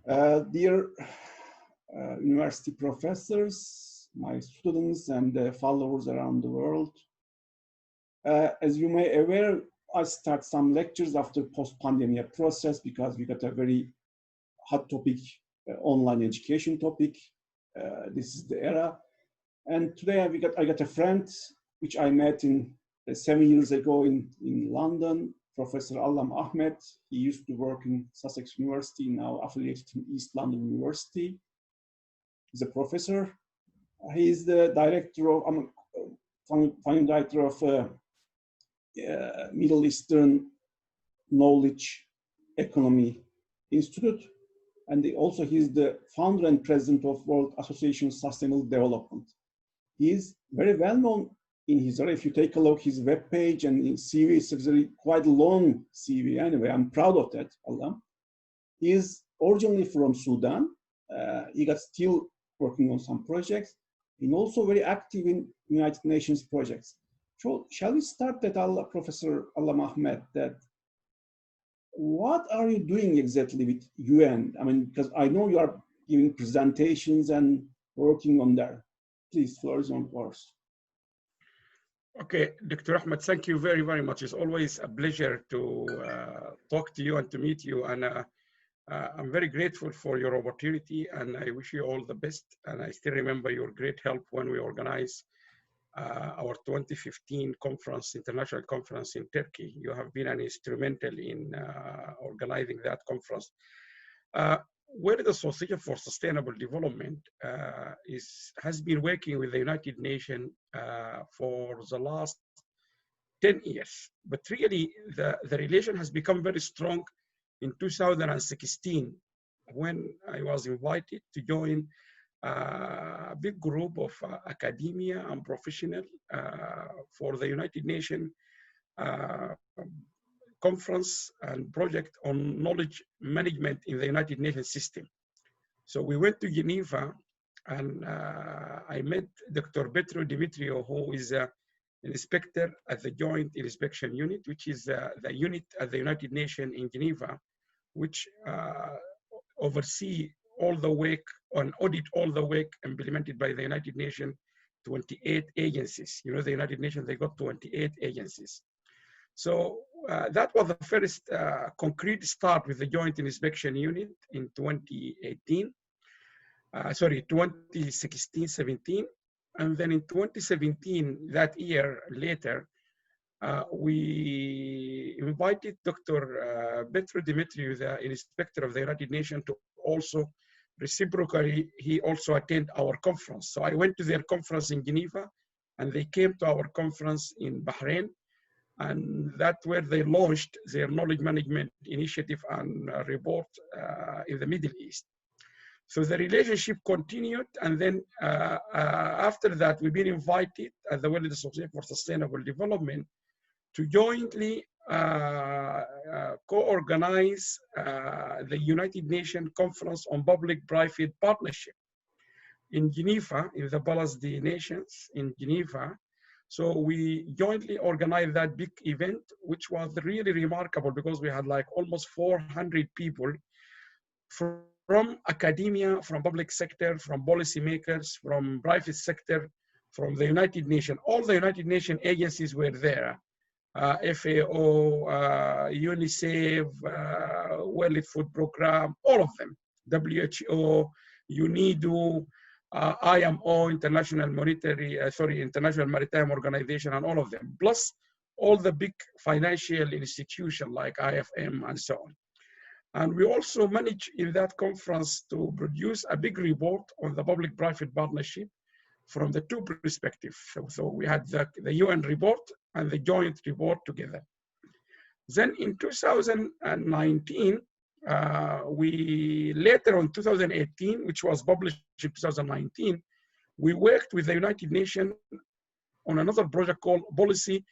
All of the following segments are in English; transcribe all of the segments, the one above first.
Dear university professors, my students and followers around the world, as you may aware, I start some lectures after post-pandemic process because we got a very hot topic, online education topic. This is the era. And today I got a friend which I met in 7 years ago in London, Professor Allam Ahmed. He used to work in Sussex University, now affiliated in East London University. He's a professor. He is the director of, founding director of Middle Eastern Knowledge Economy Institute. And he's the founder and president of World Association of Sustainable Development. He is very well known in his area. If you take a look at his webpage and his CV, it's a quite long CV anyway. I'm proud of that, Allam. He is originally from Sudan. He got still working on some projects. He's also very active in United Nations projects. So shall we start that, Professor Allam Ahmed, that what are you doing exactly with UN? I mean, because I know you are giving presentations and working on that. Please, floor is on yours. Okay, Dr. Ahmed, thank you very, very much. It's always a pleasure to talk to you and to meet you. And I'm very grateful for your opportunity and I wish you all the best. And I still remember your great help when we organized our 2015 conference, international conference in Turkey. You have been an instrumental in organizing that conference. Where the Association for Sustainable Development has been working with the United Nations for the last 10 years. But really, the relation has become very strong in 2016 when I was invited to join a big group of academia and professionals for the United Nations conference and project on knowledge management in the United Nations system. So we went to Geneva and I met Dr. Petru Dimitriou, who is an inspector at the Joint Inspection Unit, which is the unit at the United Nations in Geneva, which oversee all the work and audit all the work implemented by the United Nations 28 agencies. You know, the United Nations, they got 28 agencies. So that was the first concrete start with the Joint Inspection Unit in 2016-17. And then in 2017, that year later, we invited Dr. Petru Dimitriou, the inspector of the United Nations, to also reciprocally, he also attended our conference. So I went to their conference in Geneva and they came to our conference in Bahrain. And that's where they launched their knowledge management initiative and report in the Middle East. So the relationship continued. And then after that, we've been invited at the World Association for Sustainable Development to jointly co-organize the United Nations Conference on Public-Private Partnership in Geneva, in the WASD nations in Geneva. So we jointly organized that big event, which was really remarkable because we had like almost 400 people from academia, from public sector, from policymakers, from private sector, from the United Nations. All the United Nations agencies were there. FAO, UNICEF, World Food Program, all of them. WHO, UNIDO, IMO, International Maritime Organization, and all of them, plus all the big financial institutions like IFM and so on. And we also managed in that conference to produce a big report on the public-private partnership from the two perspectives. So we had the UN report and the joint report together. Then in 2019, we later on 2018, which was published in 2019, we worked with the United Nations on another project called Policy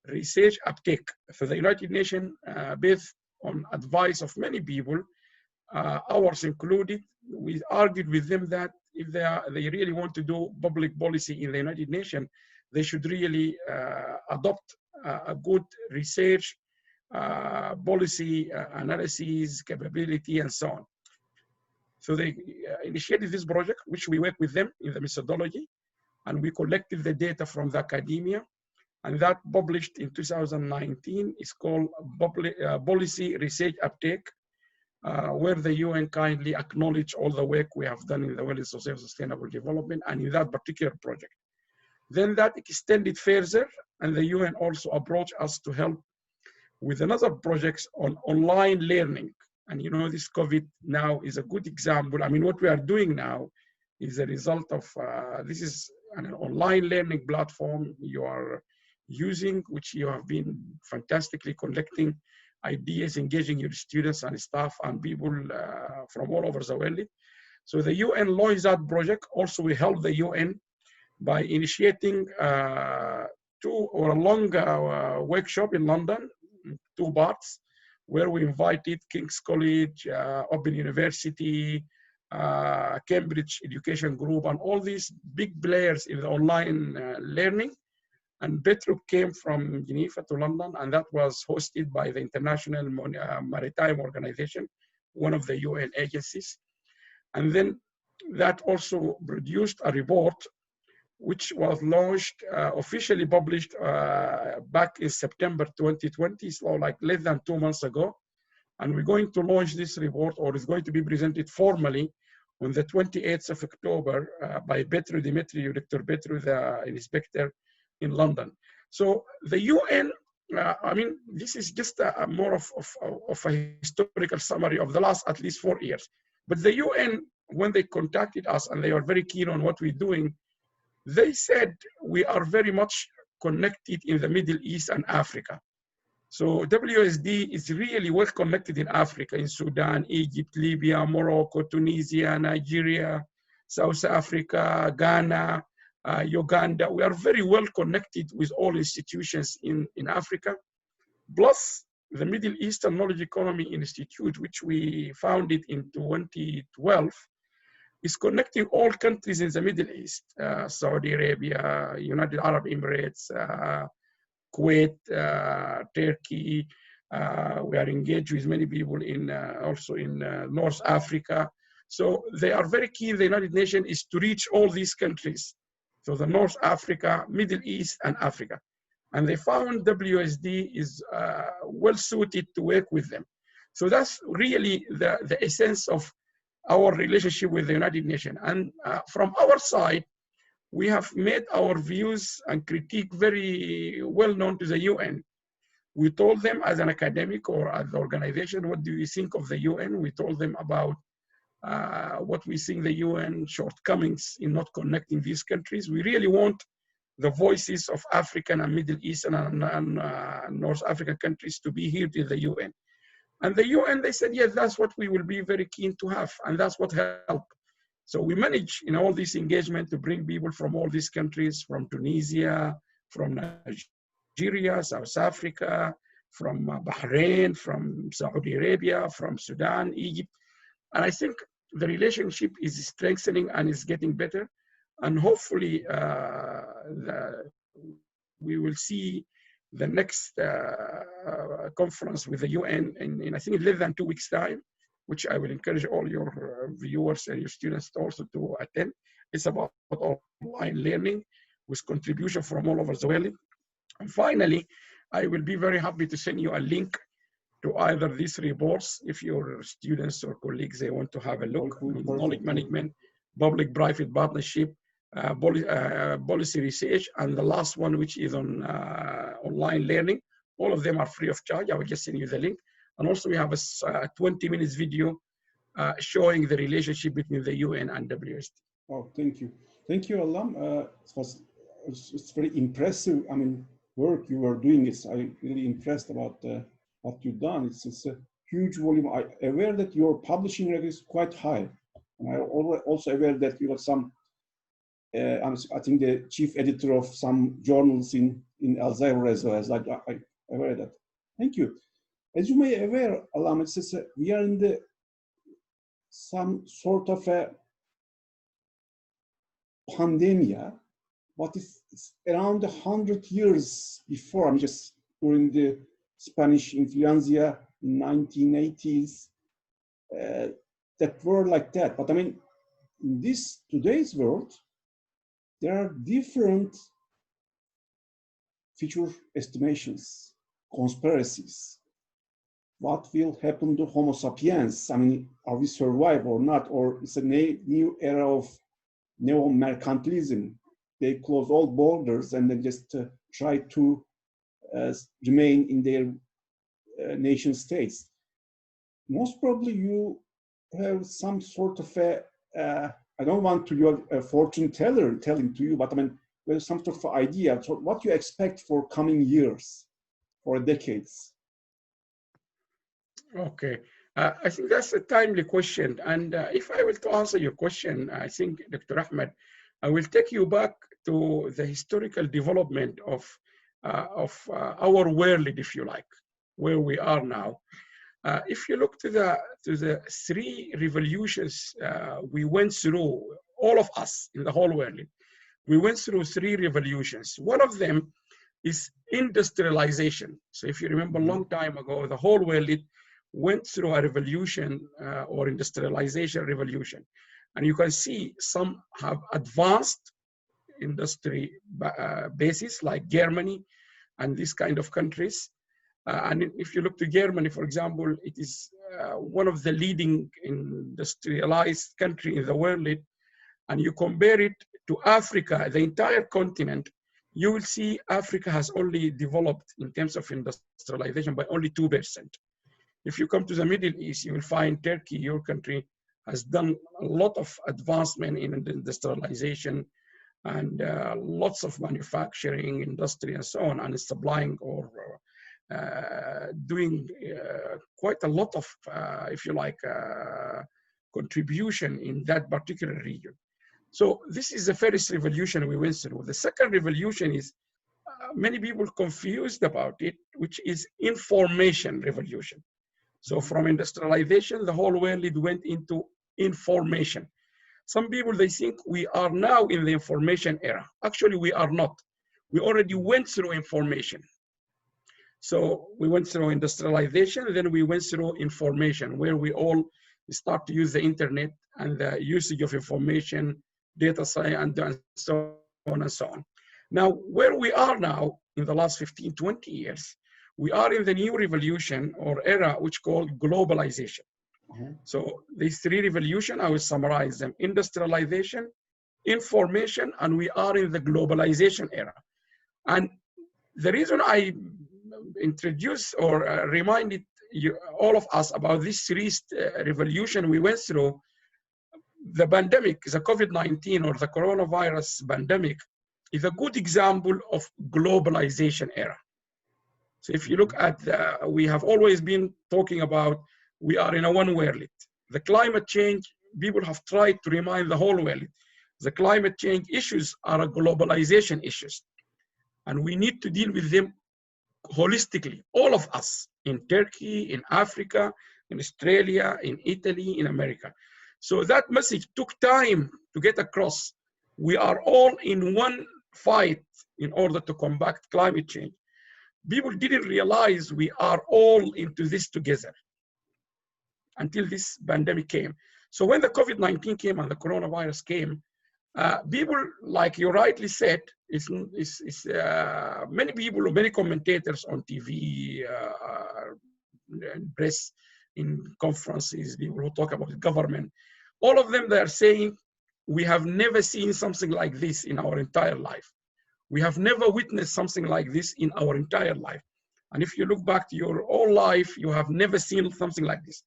Research Uptake. So the United Nations, based on advice of many people, ours included, we argued with them that if they really want to do public policy in the United Nations, they should really adopt a good research policy analysis, capability, and so on. So they initiated this project, which we work with them in the methodology, and we collected the data from the academia, and that published in 2019 is called Policy Research Uptake, where the UN kindly acknowledged all the work we have done in the World Society of Sustainable Development and in that particular project. Then that extended further, and the UN also approached us to help with another project on online learning. And you know, this COVID now is a good example. I mean, what we are doing now is a result of, this is an online learning platform you are using, which you have been fantastically collecting ideas, engaging your students and staff and people from all over the world. So the UN launched that project. Also, we helped the UN by initiating a long workshop in London, 2 parts, where we invited King's College, Open University, Cambridge Education Group, and all these big players in the online learning. And Petro came from Geneva to London, and that was hosted by the International Maritime Organization, one of the UN agencies. And then that also produced a report which was launched, officially published back in September 2020, so like less than 2 months ago. And we're going to launch this report, or it's going to be presented formally on the 28th of October by Petru Dimitriou, Dr. Petru, the inspector in London. So the UN, I mean, this is just more of a historical summary of the last at least 4 years. But the UN, when they contacted us and they are very keen on what we're doing, they said we are very much connected in the Middle East and Africa. So WASD is really well connected in Africa, in Sudan, Egypt, Libya, Morocco, Tunisia, Nigeria, South Africa, Ghana, Uganda. We are very well connected with all institutions in Africa. Plus, the Middle Eastern Knowledge Economy Institute, which we founded in 2012, is connecting all countries in the Middle East, Saudi Arabia, United Arab Emirates, Kuwait, Turkey. We are engaged with many people in also in North Africa. So they are very keen, the United Nations is to reach all these countries. So the North Africa, Middle East, and Africa. And they found WASD is well suited to work with them. So that's really the essence of our relationship with the United Nations. And from our side, we have made our views and critique very well known to the UN. We told them as an academic or as an organization, what do you think of the UN? We told them about what we think the UN shortcomings in not connecting these countries. We really want the voices of African and Middle Eastern and North African countries to be heard in the UN. And the UN, they said, yes, that's what we will be very keen to have. And that's what helped. So we managed in all this engagement to bring people from all these countries, from Tunisia, from Nigeria, South Africa, from Bahrain, from Saudi Arabia, from Sudan, Egypt. And I think the relationship is strengthening and is getting better. And hopefully we will see the next conference with the UN in I think less than 2 weeks' time, which I will encourage all your viewers and your students also to attend. It's about online learning with contribution from all over the world. And finally, I will be very happy to send you a link to either these reports if your students or colleagues, they want to have a look on knowledge management, public-private partnership, policy research, and the last one, which is on online learning. All of them are free of charge. I will just send you the link. And also we have a 20 minutes video showing the relationship between the UN and WASD. Oh, thank you. Thank you, Allam. It's very impressive, I mean, work you were doing. I'm really impressed about what you've done. It's a huge volume. I'm aware that your publishing rate is quite high. And I'm also aware that you have some, I think the chief editor of some journals in Alzheimer as well. I'm aware of that. Thank you. As you may be aware, Allam, we are in some sort of a pandemia, but it's around 100 years before. I'm just during the Spanish influenza in 1980s. that were like that. But I mean, in this today's world, there are different future estimations, conspiracies. What will happen to Homo sapiens? I mean, are we survive or not? Or it's a new era of neo-mercantilism. They close all borders and then just try to remain in their nation states. Most probably you have some sort of a, I don't want to be a fortune teller telling to you, but I mean, there's some sort of idea. So what you expect for coming years, for decades? Okay, I think that's a timely question. And if I were to answer your question, I think, Dr. Ahmed, I will take you back to the historical development of our world, if you like, where we are now. If you look to the three revolutions we went through, all of us in the whole world, we went through three revolutions. One of them is industrialization. So if you remember a long time ago, the whole world went through a revolution or industrialization revolution. And you can see some have advanced industry bases like Germany and these kind of countries. And if you look to Germany, for example, it is one of the leading industrialized country in the world. And you compare it to Africa, the entire continent, you will see Africa has only developed in terms of industrialization by only 2%. If you come to the Middle East, you will find Turkey, your country, has done a lot of advancement in industrialization and lots of manufacturing industry and so on, and is supplying or doing quite a lot of, if you like, contribution in that particular region. So this is the first revolution we went through. The second revolution is many people confused about it, which is information revolution. So from industrialization, the whole world went into information. Some people, they think we are now in the information era. Actually, we are not. We already went through information. So we went through industrialization, then we went through information, where we all start to use the internet and the usage of information, data science, and so on and so on. Now, where we are now in the last 15, 20 years, we are in the new revolution or era, which called globalization. So these three revolutions, I will summarize them: industrialization, information, and we are in the globalization era. And the reason I introduce or reminded you, all of us, about this three revolution we went through, the pandemic, the COVID-19 or the coronavirus pandemic, is a good example of globalization era. So if you look at, we have always been talking about, we are in a one world. The climate change, people have tried to remind the whole world, the climate change issues are a globalization issues. And we need to deal with them holistically, all of us, in Turkey, in Africa, in Australia, in Italy, in America. So that message took time to get across. We are all in one fight in order to combat climate change. People didn't realize we are all into this together until this pandemic came. So when the COVID-19 came and the coronavirus came, people, like you rightly said, many people, many commentators on TV, and press, in conferences, people who talk about the government, all of them, they are saying, we have never seen something like this in our entire life. We have never witnessed something like this in our entire life. And if you look back to your whole life, you have never seen something like this.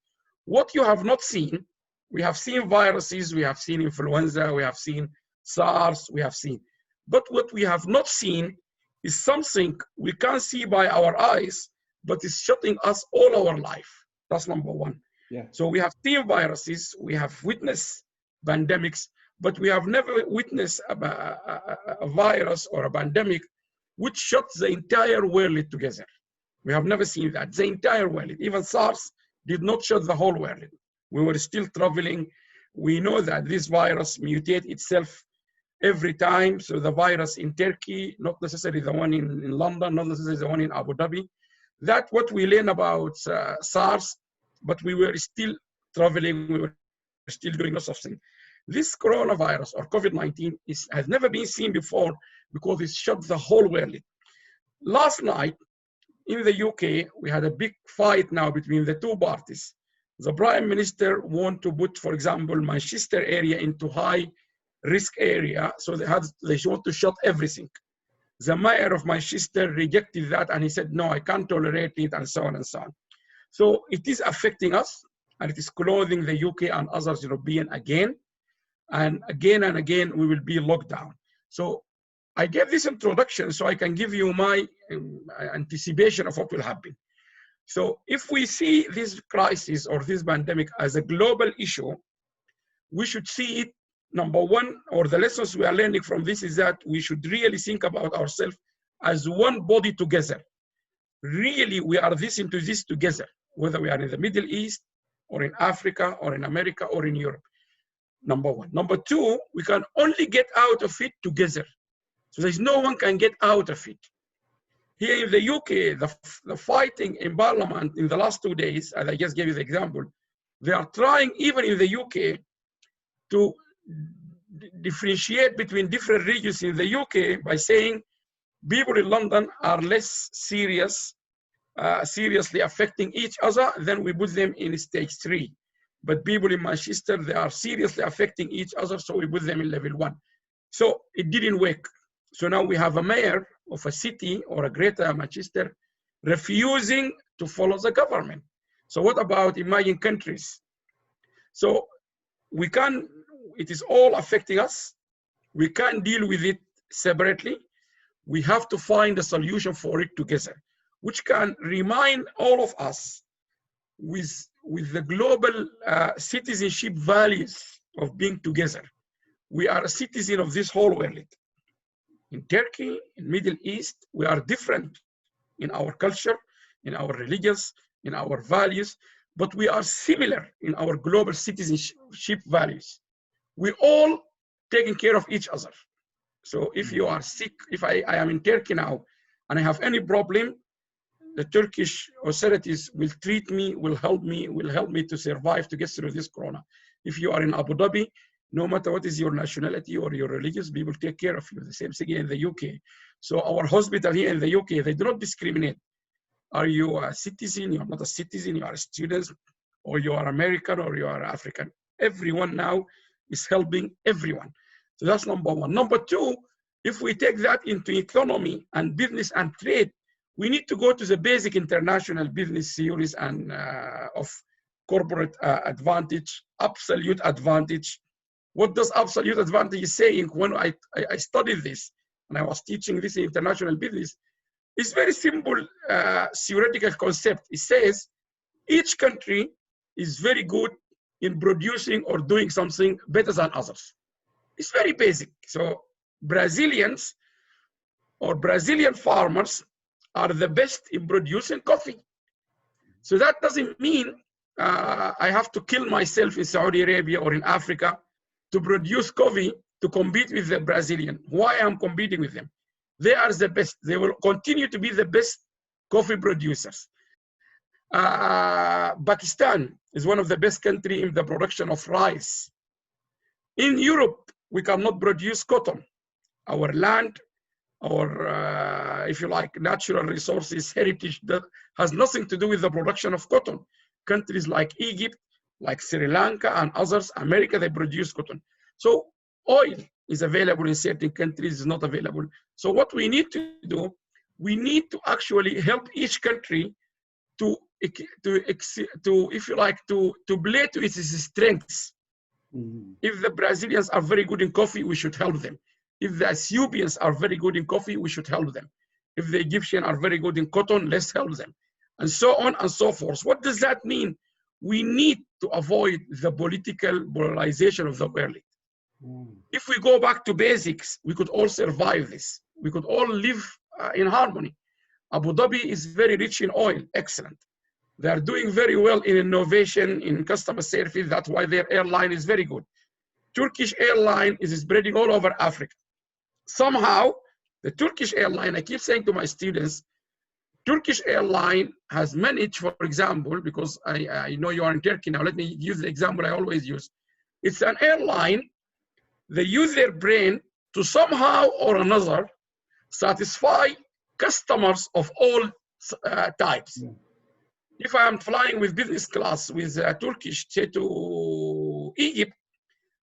What you have not seen, we have seen viruses, we have seen influenza, we have seen SARS, we have seen. But what we have not seen is something we can't see by our eyes, but it's shutting us all our life. That's number one. Yeah. So we have seen viruses, we have witnessed pandemics, but we have never witnessed a virus or a pandemic which shut the entire world together. We have never seen that, the entire world. Even SARS did not shut the whole world. We were still traveling. We know that this virus mutates itself every time. So the virus in Turkey, not necessarily the one in London, not necessarily the one in Abu Dhabi. That's what we learn about SARS, but we were still traveling, we were still doing lots of things. This coronavirus or COVID-19 has never been seen before because it shut the whole world. Last night in the UK, we had a big fight now between the two parties. The Prime Minister want to put, for example, Manchester area into high risk area, so they want to shut everything. The mayor of Manchester rejected that and he said, no, I can't tolerate it, and so on and so on. So it is affecting us, and it is clothing the UK and others European again. And again, we will be locked down. So I gave this introduction so I can give you my anticipation of what will happen. So if we see this crisis or this pandemic as a global issue, we should see it, number one, or the lessons we are learning from this is that we should really think about ourselves as one body together. Really, we are this into this together, whether we are in the Middle East or in Africa or in America or in Europe. Number one. Number two, we can only get out of it together. So there's no one can get out of it. Here in the UK, the fighting in Parliament in the last 2 days, as I just gave you the example, they are trying, even in the UK, to differentiate between different regions in the UK by saying people in London are less seriously affecting each other, then we put them in stage 3. But people in Manchester, they are seriously affecting each other, so we put them in level 1. So it didn't work. So now we have a mayor of a city or a greater Manchester refusing to follow the government. So what about emerging countries? So we can, it is all affecting us. We can't deal with it separately. We have to find a solution for it together, which can remind all of us with the global citizenship values of being together. We are a citizen of this whole world. In Turkey, in Middle East, we are different in our culture, in our religions, in our values, but we are similar in our global citizenship values. We all taking care of each other. So if you are sick, if I am in Turkey now and I have any problem, the Turkish authorities will treat me, will help me to survive, to get through this corona. If you are in Abu Dhabi, no matter what is your nationality or your religious, people take care of you. The same thing in the UK. So our hospital here in the UK, they do not discriminate. Are you a citizen? You are not a citizen. You are a student, or you are American, or you are African. Everyone now is helping everyone. So that's number one. Number two, if we take that into economy and business and trade, we need to go to the basic international business theories and of corporate advantage, absolute advantage. What does absolute advantage is saying? When I studied this and I was teaching this in international business, it's very simple theoretical concept. It says each country is very good in producing or doing something better than others. It's very basic. So Brazilians or Brazilian farmers are the best in producing coffee. So that doesn't mean I have to kill myself in Saudi Arabia or in Africa to produce coffee to compete with the Brazilian. Why am I competing with them? They are the best. They will continue to be the best coffee producers. Pakistan is one of the best countries in the production of rice. In Europe, we cannot produce cotton. Our land, our, if you like, natural resources, heritage, that has nothing to do with the production of cotton. Countries like Egypt, like Sri Lanka and others, America, they produce cotton. So oil is available in certain countries, is not available. So what we need to do, we need to actually help each country to if you like, to play to its strengths. Mm-hmm. If the Brazilians are very good in coffee, we should help them. If the Ethiopians are very good in coffee, we should help them. If the Egyptians are very good in cotton, let's help them. And so on and so forth. What does that mean? We need to avoid the political polarization of the world. If we go back to basics, we could all survive this. We could all live in harmony. Abu Dhabi is very rich in oil, excellent. They are doing very well in innovation, in customer service. That's why their airline is very good. Turkish airline is spreading all over Africa. Somehow, the Turkish airline, I keep saying to my students, Turkish airline has managed, for example, because I know you are in Turkey now, let me use the example I always use. It's an airline. They use their brain to somehow or another satisfy customers of all types. Yeah. If I am flying with business class with Turkish, say to Egypt,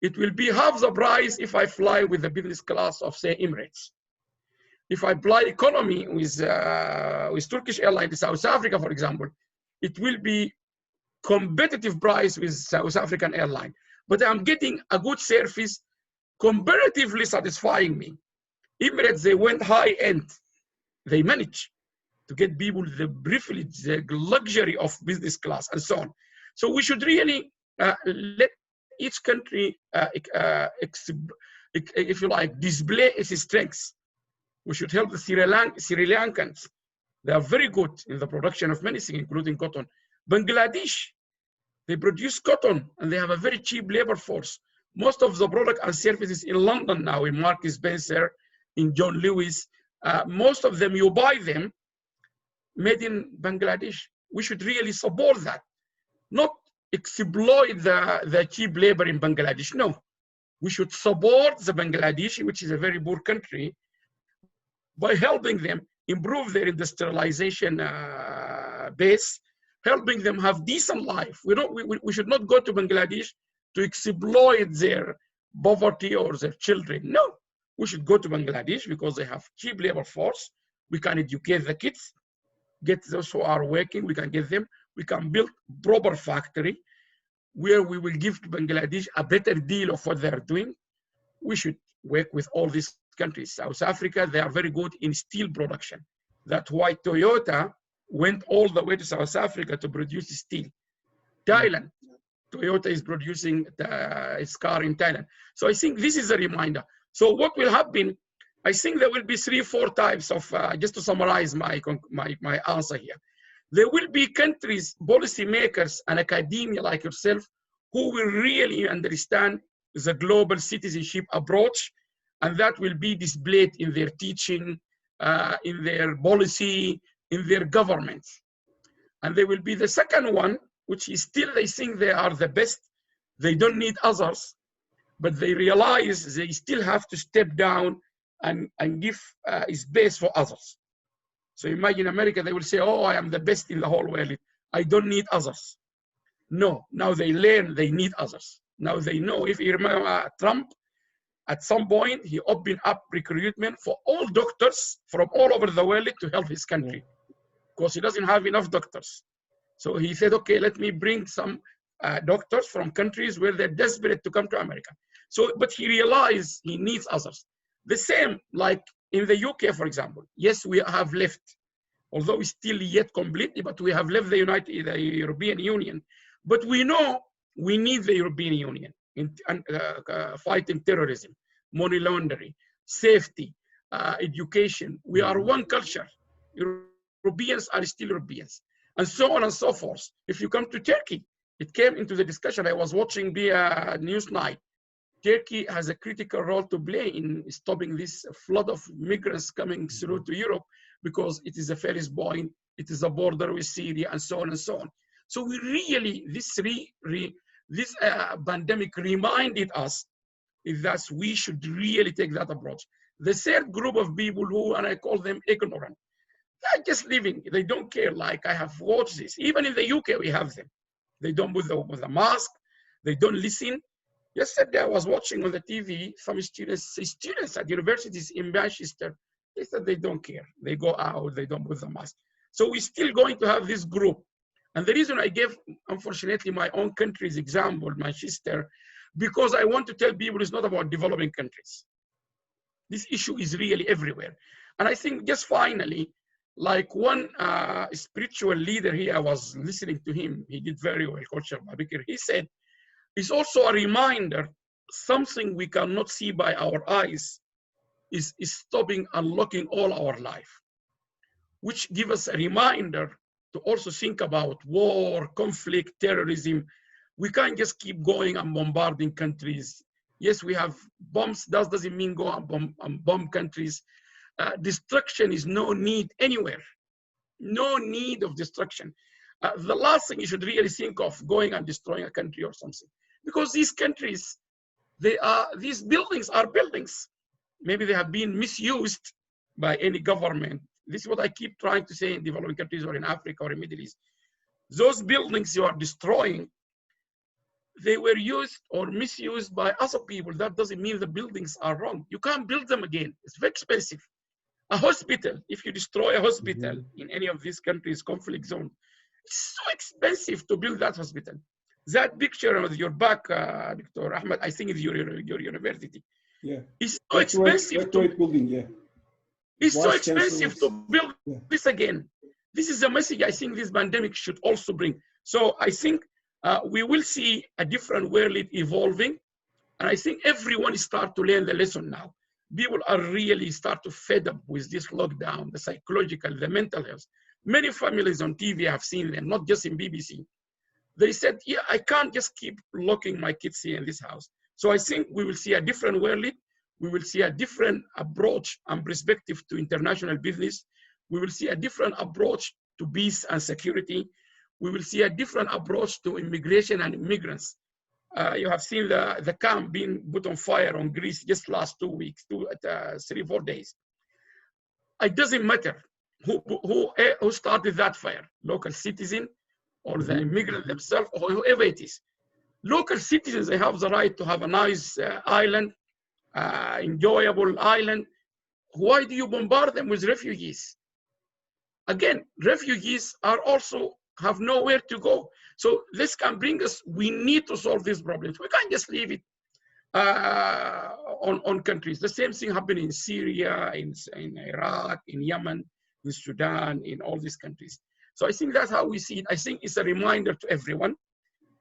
it will be half the price if I fly with the business class of, say, Emirates. If I fly economy with Turkish Airlines to South Africa, for example, it will be competitive price with South African airline. But I'm getting a good service, comparatively satisfying me. Emirates, they went high end. They managed to get people the privilege, the luxury of business class, and so on. So we should really let each country, if you like, display its strengths. We should help the Sri Lankans. They are very good in the production of many things, including cotton. Bangladesh, they produce cotton and they have a very cheap labor force. Most of the product and services in London now, in Marks Spencer, in John Lewis, most of them, you buy them made in Bangladesh. We should really support that, not exploit the cheap labor in Bangladesh. No, we should support the Bangladesh, which is a very poor country, by helping them improve their industrialization base, helping them have decent life. We should not go to Bangladesh to exploit their poverty or their children. No, we should go to Bangladesh because they have cheap labor force. We can educate the kids, get those who are working, we can get them. We can build proper factory where we will give to Bangladesh a better deal of what they're doing. We should work with all these countries. South Africa, they are very good in steel production. That's why Toyota went all the way to South Africa to produce steel. Thailand, Toyota is producing its car in Thailand. So I think this is a reminder. So what will happen, I think there will be 3 or 4 types of, just to summarize my answer here. There will be countries, policymakers and academia like yourself, who will really understand the global citizenship approach, and that will be displayed in their teaching, in their policy, in their governments. And there will be the second one, which is still they think they are the best, they don't need others, but they realize they still have to step down and give space for others. So imagine America, they will say, oh, I am the best in the whole world. I don't need others. No, now they learn they need others. Now they know. If you remember Trump, at some point, he opened up recruitment for all doctors from all over the world to help his country because he doesn't have enough doctors. So he said, okay, let me bring some doctors from countries where they're desperate to come to America. So, but he realized he needs others. The same, like in the UK, for example. Yes, we have left, although it's still yet completely, but we have left the European Union. But we know we need the European Union in fighting terrorism, money laundering, safety, education. We are one culture. Europeans are still Europeans, and so on and so forth. If you come to Turkey, it came into the discussion. I was watching via Newsnight. Turkey has a critical role to play in stopping this flood of migrants coming through to Europe because it is a first point, it is a border with Syria, and so on and so on. So we really, this pandemic reminded us that we should really take that approach. The third group of people who, and I call them ignorant, they're just living, they don't care. Like I have watched this, even in the UK, we have them. They don't put the mask, they don't listen. Yesterday, I was watching on the TV, some students at universities in Manchester, they said they don't care. They go out, they don't put the mask. So we're still going to have this group. And the reason I gave, unfortunately, my own country's example, Manchester, because I want to tell people it's not about developing countries. This issue is really everywhere. And I think just finally, like one spiritual leader here, I was listening to him, he did very well, Coach Babikir. He said, it's also a reminder, something we cannot see by our eyes is stopping unlocking all our life, which gives us a reminder to also think about war, conflict, terrorism. We can't just keep going and bombarding countries. Yes, we have bombs. That doesn't mean go and bomb countries. Destruction is no need anywhere. No need of destruction. The last thing you should really think of going and destroying a country or something. because these countries, these buildings are buildings. Maybe they have been misused by any government. This is what I keep trying to say in developing countries or in Africa or in Middle East. Those buildings you are destroying, they were used or misused by other people. That doesn't mean the buildings are wrong. You can't build them again. It's very expensive. A hospital, if you destroy a hospital in any of these countries, conflict zone, it's so expensive to build that hospital. That picture of your back, Dr. Ahmed, I think is your university. Yeah. It's so expensive to building, yeah. It's so expensive to build this again. This is a message I think this pandemic should also bring. So I think we will see a different world evolving. And I think everyone start to learn the lesson now. People are really start to fed up with this lockdown, the psychological, the mental health. Many families on TV have seen them, not just in BBC. They said, yeah, I can't just keep locking my kids here in this house. So I think we will see a different world. We will see a different approach and perspective to international business. We will see a different approach to peace and security. We will see a different approach to immigration and immigrants. You have seen the camp being put on fire on Greece just last 2 weeks, 3-4 days. It doesn't matter who started that fire, local citizen or the immigrant themselves or whoever it is. Local citizens, they have the right to have a nice island, enjoyable island. Why do you bombard them with refugees? Again, refugees are also have nowhere to go. So this can bring us, we need to solve these problems. We can't just leave it on countries. The same thing happened in Syria, in Iraq, in Yemen, in Sudan, in all these countries. So I think that's how we see it. I think it's a reminder to everyone,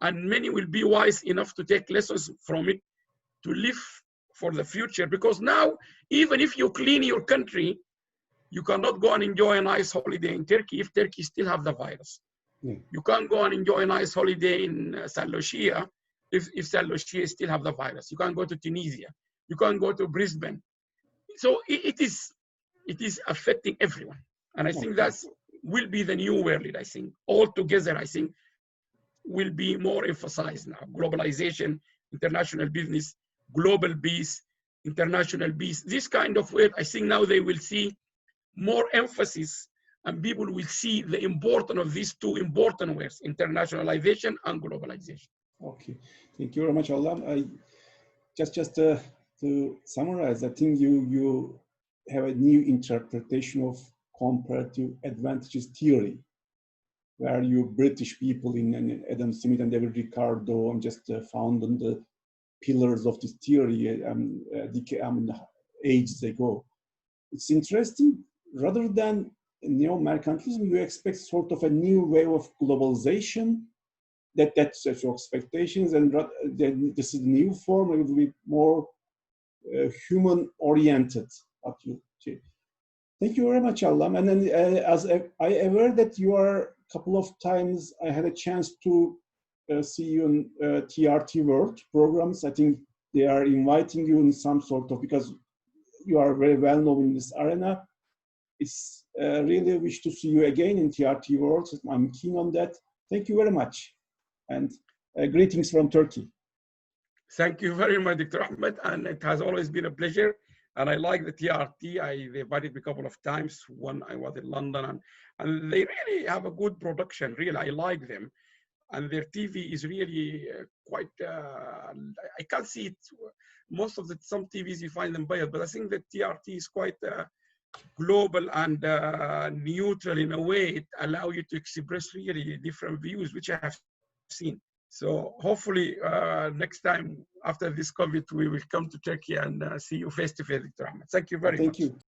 and many will be wise enough to take lessons from it to live for the future. Because now, even if you clean your country, you cannot go and enjoy a nice holiday in Turkey if Turkey still have the virus. Yeah. You can't go and enjoy a nice holiday in St. Lucia if St. Lucia still have the virus. You can't go to Tunisia. You can't go to Brisbane. So it is affecting everyone. And I think that will be the new world, I think. All together, I think, will be more emphasized now. Globalization, international business, global peace, international peace. This kind of work, I think now they will see more emphasis, and people will see the importance of these two important words, internationalization and globalization. Okay, thank you very much, Allam. Just to summarize, I think you have a new interpretation of comparative advantages theory, where you British people in Adam Smith and David Ricardo just found on the pillars of this theory ages ago. It's interesting. Rather than neo-mercantilism, you expect sort of a new wave of globalization. That's your expectations, and this is a new form. It will be more human-oriented. Thank you very much, Allam. And then, as I aware that you are a couple of times, I had a chance to see you in TRT World programs. I think they are inviting you in some sort of, because you are very well known in this arena. It's really a wish to see you again in TRT World. I'm keen on that. Thank you very much. And greetings from Turkey. Thank you very much, Dr. Ahmed. And it has always been a pleasure. And I like the TRT. They invited me a couple of times when I was in London. And they really have a good production. Really, I like them. And their TV is really quite, I can't see it. Most of some TVs you find them biased, but I think that TRT is quite global and neutral in a way. It allows you to express really different views, which I have seen. So hopefully next time after this COVID, we will come to Turkey and see you face to face, Dr. Ahmed. Thank you very much. Thank you.